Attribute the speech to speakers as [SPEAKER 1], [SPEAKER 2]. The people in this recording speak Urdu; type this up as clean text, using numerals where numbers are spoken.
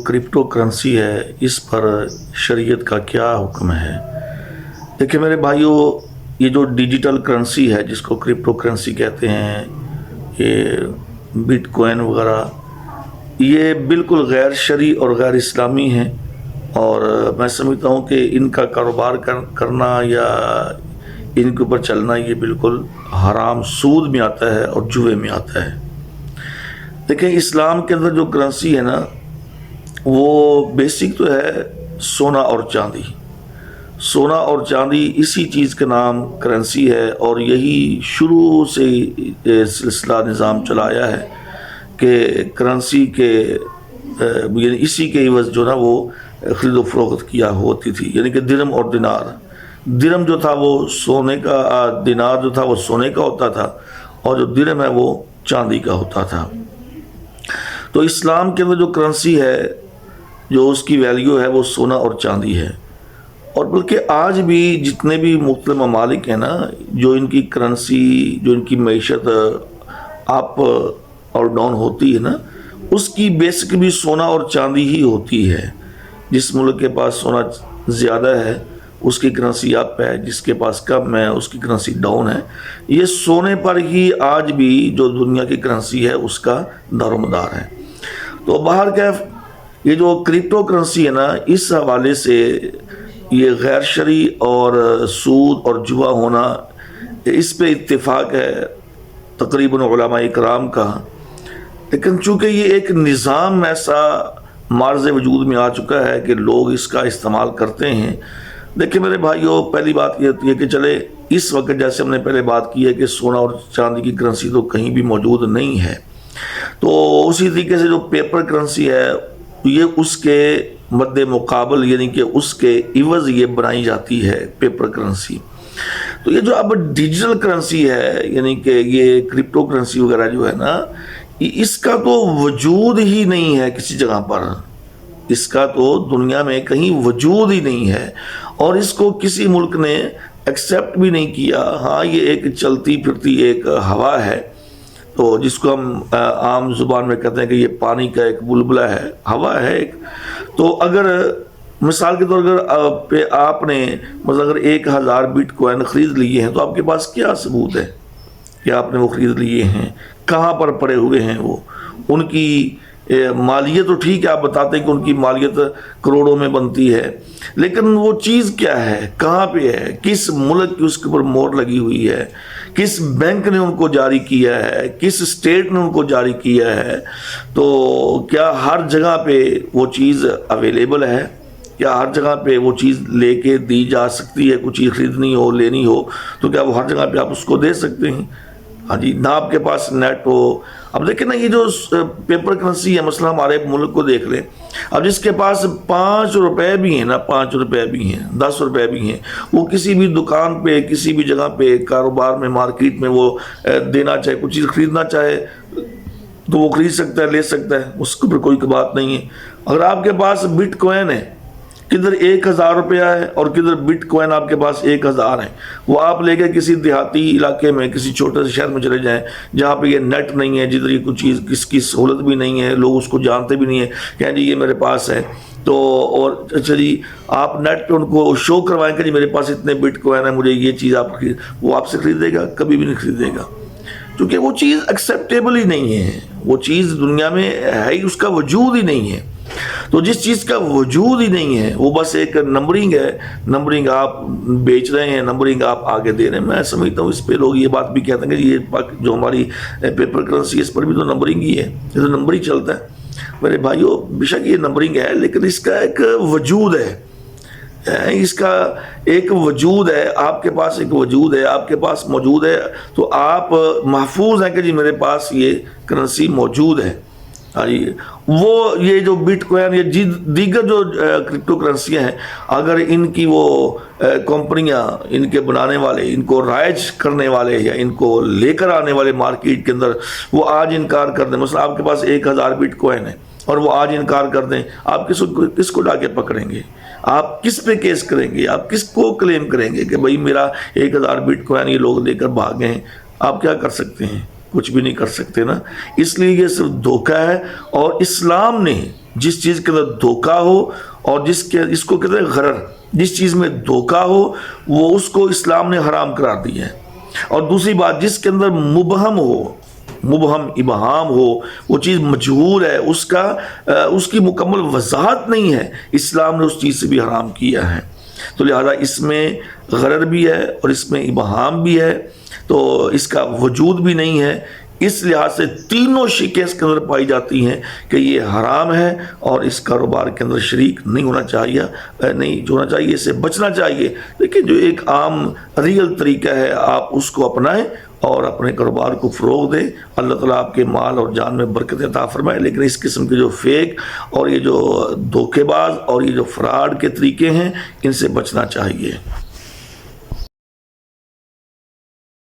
[SPEAKER 1] کرپٹو کرنسی ہے، اس پر شریعت کا کیا حکم ہے؟ دیکھیں میرے بھائیوں، یہ جو ڈیجیٹل کرنسی ہے جس کو کرپٹو کرنسی کہتے ہیں، یہ بٹ کوائن وغیرہ، یہ بالکل غیر شرعی اور غیر اسلامی ہیں، اور میں سمجھتا ہوں کہ ان کا کاروبار کرنا یا ان کے اوپر چلنا یہ بالکل حرام، سود میں آتا ہے اور جوے میں آتا ہے۔ دیکھیں اسلام کے اندر جو کرنسی ہے نا، وہ بیسک تو ہے سونا اور چاندی۔ سونا اور چاندی اسی چیز کا نام کرنسی ہے، اور یہی شروع سے سلسلہ نظام چلایا ہے کہ کرنسی کے یعنی اسی کے عوض جو نا وہ خرید و فروخت کیا ہوتی تھی، یعنی کہ درم اور دینار۔ درم جو تھا وہ سونے کا، دینار جو تھا وہ سونے کا ہوتا تھا، اور جو درم ہے وہ چاندی کا ہوتا تھا۔ تو اسلام کے اندر جو کرنسی ہے، جو اس کی ویلیو ہے، وہ سونا اور چاندی ہے۔ اور بلکہ آج بھی جتنے بھی مختلف ممالک ہیں نا، جو ان کی کرنسی، جو ان کی معیشت اپ اور ڈاؤن ہوتی ہے نا، اس کی بیسک بھی سونا اور چاندی ہی ہوتی ہے۔ جس ملک کے پاس سونا زیادہ ہے اس کی کرنسی اپ ہے، جس کے پاس کم ہے اس کی کرنسی ڈاؤن ہے۔ یہ سونے پر ہی آج بھی جو دنیا کی کرنسی ہے اس کا دار و مدار ہے۔ تو بہرکیف یہ جو کرپٹو کرنسی ہے نا، اس حوالے سے یہ غیر شرعی اور سود اور جوا ہونا، اس پہ اتفاق ہے تقریباً علماء اکرام کا۔ لیکن چونکہ یہ ایک نظام ایسا معرض وجود میں آ چکا ہے کہ لوگ اس کا استعمال کرتے ہیں۔ دیکھیں میرے بھائیوں، پہلی بات یہ ہوتی ہے کہ چلے اس وقت جیسے ہم نے پہلے بات کی ہے کہ سونا اور چاندی کی کرنسی تو کہیں بھی موجود نہیں ہے، تو اسی طریقے سے جو پیپر کرنسی ہے یہ اس کے مد مقابل، یعنی کہ اس کے عوض یہ بنائی جاتی ہے پیپر کرنسی۔ تو یہ جو اب ڈیجیٹل کرنسی ہے، یعنی کہ یہ کرپٹو کرنسی وغیرہ جو ہے نا، اس کا تو وجود ہی نہیں ہے کسی جگہ پر، اس کا تو دنیا میں کہیں وجود ہی نہیں ہے، اور اس کو کسی ملک نے ایکسیپٹ بھی نہیں کیا۔ ہاں یہ ایک چلتی پھرتی ایک ہوا ہے، تو جس کو ہم عام زبان میں کہتے ہیں کہ یہ پانی کا ایک بلبلہ ہے، ہوا ہے ایک۔ تو اگر مثال کے طور پر آپ نے مثلا اگر 1000 بٹ کوائن خرید لیے ہیں، تو آپ کے پاس کیا ثبوت ہے کہ آپ نے وہ خرید لیے ہیں؟ کہاں پر پڑے ہوئے ہیں وہ؟ ان کی مالیت تو ٹھیک ہے، آپ بتاتے ہیں کہ ان کی مالیت کروڑوں میں بنتی ہے، لیکن وہ چیز کیا ہے، کہاں پہ ہے، کس ملک کی اس کے اوپر مہر لگی ہوئی ہے، کس بینک نے ان کو جاری کیا ہے، کس اسٹیٹ نے ان کو جاری کیا ہے؟ تو کیا ہر جگہ پہ وہ چیز اویلیبل ہے؟ کیا ہر جگہ پہ وہ چیز لے کے دی جا سکتی ہے؟ کچھ چیز خریدنی ہو، لینی ہو، تو کیا وہ ہر جگہ پہ آپ اس کو دے سکتے ہیں؟ ہاں جی، نہ آپ کے پاس نیٹ ہو۔ اب دیکھیں نا، یہ جو پیپر کرنسی ہے، مثلا ہمارے ملک کو دیکھ لیں، اب جس کے پاس 5 روپے بھی ہیں نا، 5 روپے بھی ہیں، 10 روپے بھی ہیں، وہ کسی بھی دکان پہ، کسی بھی جگہ پہ، کاروبار میں، مارکیٹ میں وہ دینا چاہے، کچھ چیز خریدنا چاہے تو وہ خرید سکتا ہے، لے سکتا ہے، اس کے اوپر کوئی بات نہیں ہے۔ اگر آپ کے پاس بٹ کوائن ہے، کدھر 1000 روپیہ ہے اور کدھر بٹ کوائن آپ کے پاس 1000 ہیں، وہ آپ لے کے کسی دیہاتی علاقے میں، کسی چھوٹے سے شہر میں چلے جائیں جہاں پہ یہ نیٹ نہیں ہے، جدھر یہ کچھ چیز کس کی سہولت بھی نہیں ہے، لوگ اس کو جانتے بھی نہیں ہیں، کہیں جی یہ میرے پاس ہے، تو اور اچھا جی آپ نیٹ پہ ان کو شو کروائیں کہ جی میرے پاس اتنے بٹ کوائن ہیں، مجھے یہ چیز آپ خرید، وہ آپ سے خریدے گا؟ کبھی بھی نہیں خریدے گا، کیونکہ وہ چیز ایکسیپٹیبل ہی نہیں ہے، وہ چیز دنیا میں ہے ہی، اس کا وجود ہی نہیں ہے۔ تو جس چیز کا وجود ہی نہیں ہے وہ بس ایک نمبرنگ ہے، نمبرنگ آپ بیچ رہے ہیں، نمبرنگ آپ آگے دے رہے ہیں۔ میں سمجھتا ہوں اس پہ لوگ یہ بات بھی کہتے ہیں کہ یہ جو ہماری پیپر کرنسی، اس پر بھی تو نمبرنگ ہی ہے، یہ تو نمبر ہی چلتا ہے۔ میرے بھائیوں، بے شک یہ نمبرنگ ہے، لیکن اس کا ایک وجود ہے، اس کا ایک وجود ہے، آپ کے پاس ایک وجود ہے، آپ کے پاس موجود ہے، تو آپ محفوظ ہیں کہ جی میرے پاس یہ کرنسی موجود ہے۔ وہ یہ جو بٹ کوائن یا دیگر جو کرپٹو کرنسیاں ہیں، اگر ان کی وہ کمپنیاں، ان کے بنانے والے، ان کو رائج کرنے والے یا ان کو لے کر آنے والے مارکیٹ کے اندر، وہ آج انکار کر دیں، مثلا آپ کے پاس 1000 بٹ کوائن ہے اور وہ آج انکار کر دیں، آپ کس کو لا کے پکڑیں گے؟ آپ کس پہ کیس کریں گے؟ آپ کس کو کلیم کریں گے کہ بھئی میرا 1000 بٹ کوائن یہ لوگ لے کر بھاگے ہیں؟ آپ کیا کر سکتے ہیں؟ کچھ بھی نہیں کر سکتے نا. اس لیے یہ صرف دھوکہ ہے, اور اسلام نے جس چیز کے اندر دھوکہ ہو اور جس کو کہتے ہیں غرر, جس چیز میں دھوکہ ہو وہ اس کو اسلام نے حرام قرار دیا ہے. اور دوسری بات, جس کے اندر مبہم ہو, مبہم ابہام ہو, وہ چیز مجہول ہے, اس کی مکمل وضاحت نہیں ہے, اسلام نے اس چیز سے بھی حرام کیا ہے. تو لہذا اس میں غرر بھی ہے اور اس میں ابہام بھی ہے, تو اس کا وجود بھی نہیں ہے. اس لحاظ سے تینوں شکیں اس کے اندر پائی جاتی ہیں کہ یہ حرام ہے اور اس کاروبار کے اندر شریک نہیں ہونا چاہیے, اس سے بچنا چاہیے. لیکن جو ایک عام ریئل طریقہ ہے آپ اس کو اپنائیں اور اپنے کاروبار کو فروغ دیں. اللہ تعالیٰ آپ کے مال اور جان میں برکت عطا فرمائے. لیکن اس قسم کے جو فیک اور یہ جو دھوکے باز اور یہ جو فراڈ کے طریقے ہیں ان سے بچنا چاہیے.